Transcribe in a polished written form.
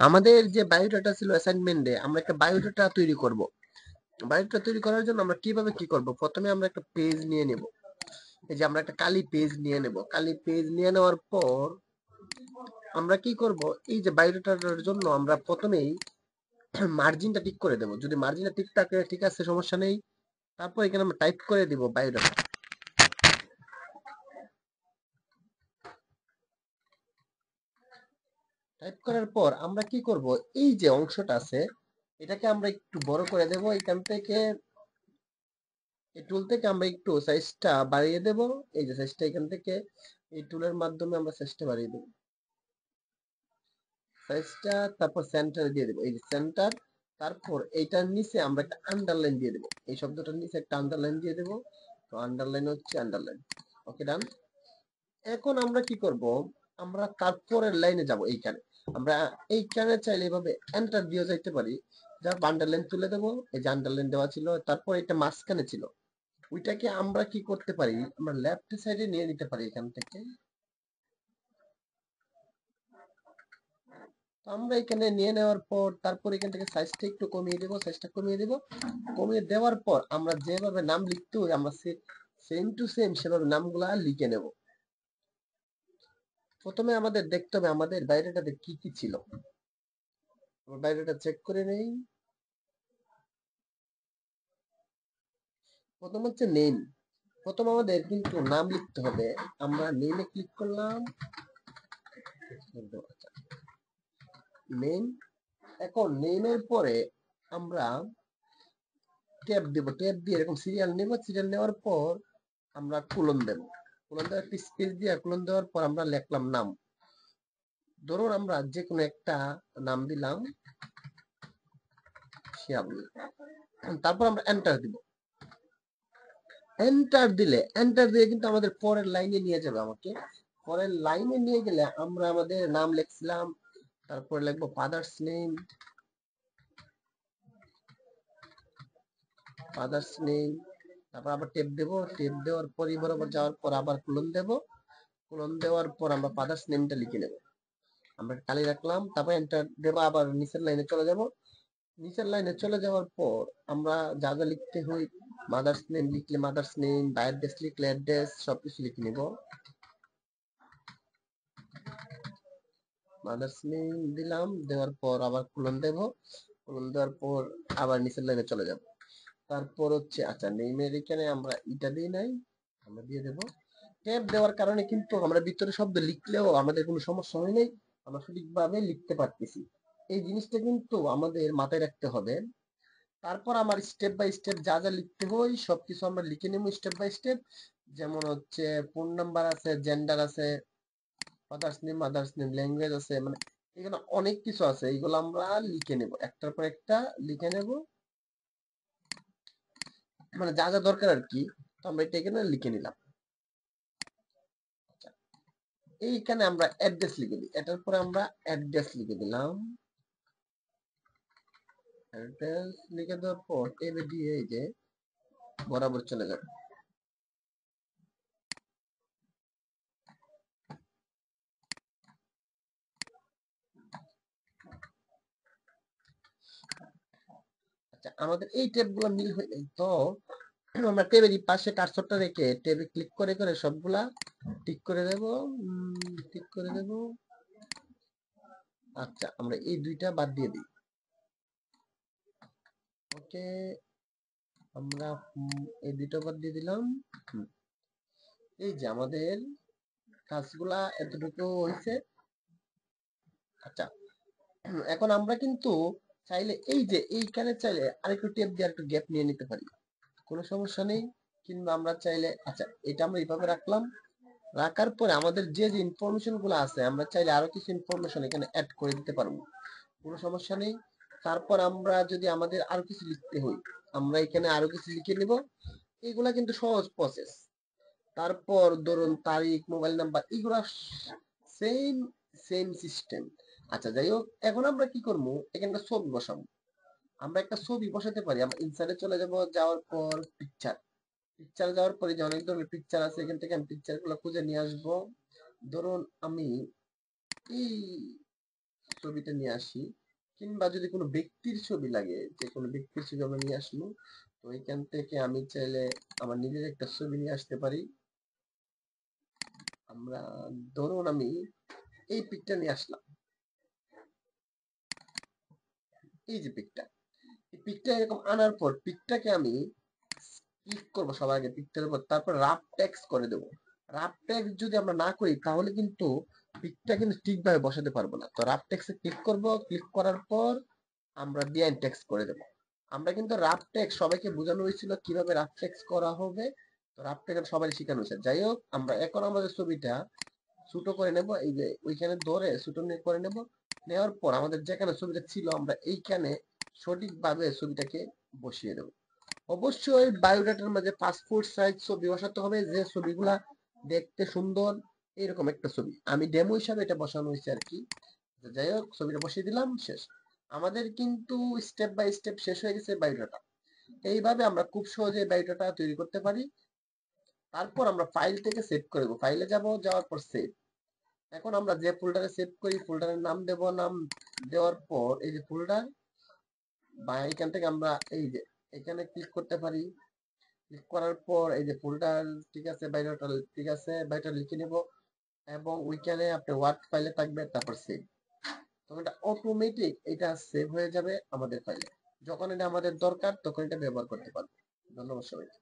আমাদের যে বায়োডাটা ছিল অ্যাসাইনমেন্টে, আমরা একটা বায়োডাটা তৈরি করব। বায়োডাটা তৈরি করার জন্য আমরা কিভাবে কি করব? প্রথমে আমরা একটা পেজ নিয়ে নেব। এই যে আমরা একটা কালি পেজ নিয়ে নেব। কালি পেজ নিয়ে নেওয়ার পর আমরা কি করব? এই যে বায়োডাটার জন্য আমরা প্রথমেই মার্জিনটা ঠিক করে দেব। যদি মার্জিনটা ঠিক থাকে, ঠিক আছে, সমস্যা নেই। তারপর এখানে আমরা টাইপ করে দিব বায়োডাটা। টাইপ করার পর আমরা কি করব? এই যে অংশটা আছে, এটাকে আমরা একটু বড় করে দেব। এখান থেকে এই টুল থেকে আমরা একটু সাইজটা বাড়িয়ে দেব। এই যে সাইজটা এখান থেকে এই টুলের মাধ্যমে আমরা সাইজটা বাড়িয়ে দেব। সাইজটা তারপর সেন্টারে দিয়ে দেব। এই যে সেন্টার। তারপর এইটার নিচে আমরা একটা আন্ডারলাইন দিয়ে দেব। এই শব্দটার নিচে একটা আন্ডারলাইন দিয়ে দেব। তো আন্ডারলাইন হচ্ছে আন্ডারলাইন। ওকে, ডান। এখন আমরা কি করব? আমরা তারপরের লাইনে যাব। এইখানে আমরা এইখানে চাইলে এভাবে এন্টার দিয়ে যাইতে পারি। যা আন্ডারলাইন তুলে দেব। এই যে আন্ডারলাইন দেওয়া ছিল, তারপর এটা মাঝখানে ছিল, ওইটাকে আমরা কি করতে পারি? আমরা লেফট সাইডে নিয়ে নিতে পারি এখান থেকে। তো আমরা এখানে নিয়ে নেওয়ার পর তারপর এখান থেকে সাইজটা একটু কমিয়ে দেব। সাইজটা কমিয়ে দেব। কমিয়ে দেওয়ার পর আমরা যেভাবে নাম লিখতে হয়, আমরা সেম টু সেম সেভাবে নামগুলা লিখে নেব। প্রথমে আমাদের দেখতে হবে আমাদের বাইরেটাতে কি কি ছিল। বাইরেটা চেক করে নেই। প্রথম হচ্ছে নেম। প্রথম আমাদের কিন্তু নাম লিখতে হবে। আমরা নেমে ক্লিক করলাম। নেম। এখন নেমের পরে আমরা ট্যাব দেব। ট্যাব দিয়ে এরকম সিরিয়াল নেব। সিরিয়াল নেওয়ার পর আমরা কোলন দেব। কোলন দেওয়ার একটি স্পেস দিয়ে কোলন দেওয়ার পর আমরা লিখলাম নাম। ধরুন আমরা যে কোনো একটা নাম দিলাম শিয়াবুল। তারপর আমরা এন্টার দিব। এন্টার দিলে, এন্টার দিয়ে কিন্তু আমাদের পরের লাইনে নিয়ে যাবে আমাকে। পরের লাইনে নিয়ে গেলে আমরা আমাদের নাম লিখছিলাম, তারপরে লিখবো ফাদার্স নেম। Father's name. তারপর আবার টেপ দেব। টেপ দেওয়ার পর বরাবর যাওয়ার পর আবার কোলন দেব। কোলন দেওয়ার পর আমরা ফাদার্স নেমটা লিখে নেব। আমরা খালি রাখলাম। তারপর এন্টার দেব। আবার নিচের লাইনে চলে যাব। নিচের লাইনে চলে যাওয়ার পর আমরা যা যা লিখতে হয়, মাদার্স নেম লিখলে মাদার্স নেম, অ্যাড্রেস লিখলে অ্যাড্রেস, সবকিছু লিখে নিব। মাদার্স নেম দিলাম। দেওয়ার পর আবার কোলন দেব। কোলন দেওয়ার পর আবার নিচের লাইনে চলে যাব। তারপর হচ্ছে আচ্ছা, নেমের এখানে আমরা এটা দিই নাই, আমরা দিয়ে দেব। ট্যাব দেওয়ার কারণে কিন্তু আমরা ভিতরে শব্দ লিখলেও আমাদের কোনো সমস্যা হয় নাই। আমরা সঠিকভাবে লিখতে পারতেছি। এই জিনিসটা কিন্তু আমাদের মাথায় রাখতে হবে। তারপর আমার স্টেপ বাই স্টেপ যা যা লিখতে হয় সবকিছু আমরা লিখে নেব স্টেপ বাই স্টেপ। যেমন হচ্ছে ফোন নাম্বার আছে, জেন্ডার আছে, father's name, mother's name, language আছে, মানে এখানে অনেক কিছু আছে। এইগুলো আমরা লিখে নেব, একটার পর একটা লিখে নেব, মানে যা যা দরকার আর কি। তো আমরা এটা এখানে লিখে নিলাম। এইখানে আমরা অ্যাড্রেস লিখে দিই। এটার পরে আমরা অ্যাড্রেস লিখে দিলাম। অ্যাড্রেস লিখে দেওয়ার পর এবে দিয়ে এই যে বরাবর চলে যাবে। আচ্ছা, আমাদের এই ট্যাব গুলো মিল হয়ে যায়। তো আমরা টেবিল পাশে কার্সরটা রেখে টেবিল ক্লিক করে করে সবগুলা টিক করে দেব। টিক করে দেব। আচ্ছা, আমরা এই দুইটা বাদ দিয়ে দিই। ওকে, আমরা এই দুইটা বাদ দিয়ে দিলাম। এই যে আমাদের কাজগুলা এতটুকু হয়েছে। আচ্ছা, এখন আমরা কিন্তু চাইলে এই যে এইখানে চাইলে আরেকটু টেপ দিয়ে একটু গ্যাপ নিয়ে নিতে পারি, কোনো সমস্যা নেই। কিংবা আমরা চাইলে আচ্ছা এটা আমরা এইভাবে রাখলাম। রাখার পরে আমাদের যে যে ইনফরমেশন গুলো আছে আমরা চাইলে আরো কিছু ইনফরমেশন এখানে অ্যাড করে দিতে পারবো, কোনো সমস্যা নেই। তারপর আমরা যদি আমাদের আরো কিছু লিখতে হয়, আমরা এখানে আরো কিছু লিখে নিব। এগুলা কিন্তু সহজ প্রসেস। তারপর ধরুন তারিখ, মোবাইল নাম্বার, এগুলা সেম সেম সিস্টেম। আচ্ছা, যাই হোক, এখন আমরা কি করবো? এখানে একটা ছবি বসাবো। আমরা একটা ছবি বসাতে পারি। আমরা ইনসার্টে চলে যাব। যাওয়ার পর পিকচার। পিকচার যাওয়ার পরে যে অনেক ধরনের পিকচার আছে, এখান থেকে আমি পিকচার গুলো খুঁজে নিয়ে আসবো। ধরুন আমি এই ছবিটা নিয়ে আসি, কিংবা যদি কোনো ব্যক্তির ছবি লাগে, যে কোনো ব্যক্তির ছবি আমরা নিয়ে আসবো, তো এখান থেকে আমি চাইলে আমার নিজের একটা ছবি নিয়ে আসতে পারি। আমরা ধরুন আমি এই পিকটা নিয়ে আসলাম, এই যে পিকটা, এই পিকটা এরকম আনার পর পিকটাকে আমি ক্লিক করবো সবার আগে পিকটার উপর, তারপর রাফ টেক্সট করে দেবো। রাফ টেক্সট যদি আমরা না করি তাহলে কিন্তু পিকটা কিন্তু ঠিকভাবে বসাতে পারবো না। তো রাফ টেক্সটে ক্লিক করব, ক্লিক করার পর আমরা বিহাইন্ড টেক্সট করে দেবো। আমরা কিন্তু রাফ টেক্সট সবাইকে বোঝানো হয়েছিল কিভাবে রাফ টেক্সট করা হবে, তো রাফ টেক্সট সবাই শেখানো হয়েছে। যাই হোক, আমরা এখন আমাদের ছবিটা ছোট করে নেব, এই যে ওইখানে ধরে ছোট করে নেব। নেওয়ার পর আমাদের যেখানে ছবিটা ছিল আমরা এইখানে সঠিকভাবে ছবিটাকে বসিয়ে দেব। অবশ্যই বায়োডাটার মাঝে পাসপোর্ট সাইজ ছবি বসাতে হবে, যে ছবিগুলা দেখতে সুন্দর এরকম একটা ছবি। আমি ডেমো হিসাবে এটা বসানো হয়েছে আর কি। যাই হোক, ছবিটা বসিয়ে দিলাম, শেষ। আমাদের কিন্তু স্টেপ বাই স্টেপ শেষ হয়ে গেছে বায়োডাটা। এইভাবে আমরা খুব সহজে বায়োডাটা তৈরি করতে পারি। তারপর আমরা ফাইল থেকে সেভ করে দেবো, ফাইলে যাব, যাওয়ার পর সেভ। এখন আমরা যে ফোল্ডারে সেভ করি ফোল্ডারের নাম দেব, নাম দেওয়ার পর এই যে ফোল্ডার, বা এখান থেকে আমরা এই যে এখানে ক্লিক করতে পারি। ক্লিক করার পর এই যে ফোল্ডার, ঠিক আছে, বায়োডাটা ঠিক আছে, বায়োডাটা লিখে নেব এবং ওইখানে আপনি ওয়ার্ড ফাইলে থাকবে, তারপর সেভ। তখন এটা অটোমেটিক এটা সেভ হয়ে যাবে আমাদের ফাইলে। যখন এটা আমাদের দরকার তখন এটা ব্যবহার করতে পারবো। ধন্যবাদ সবাইকে।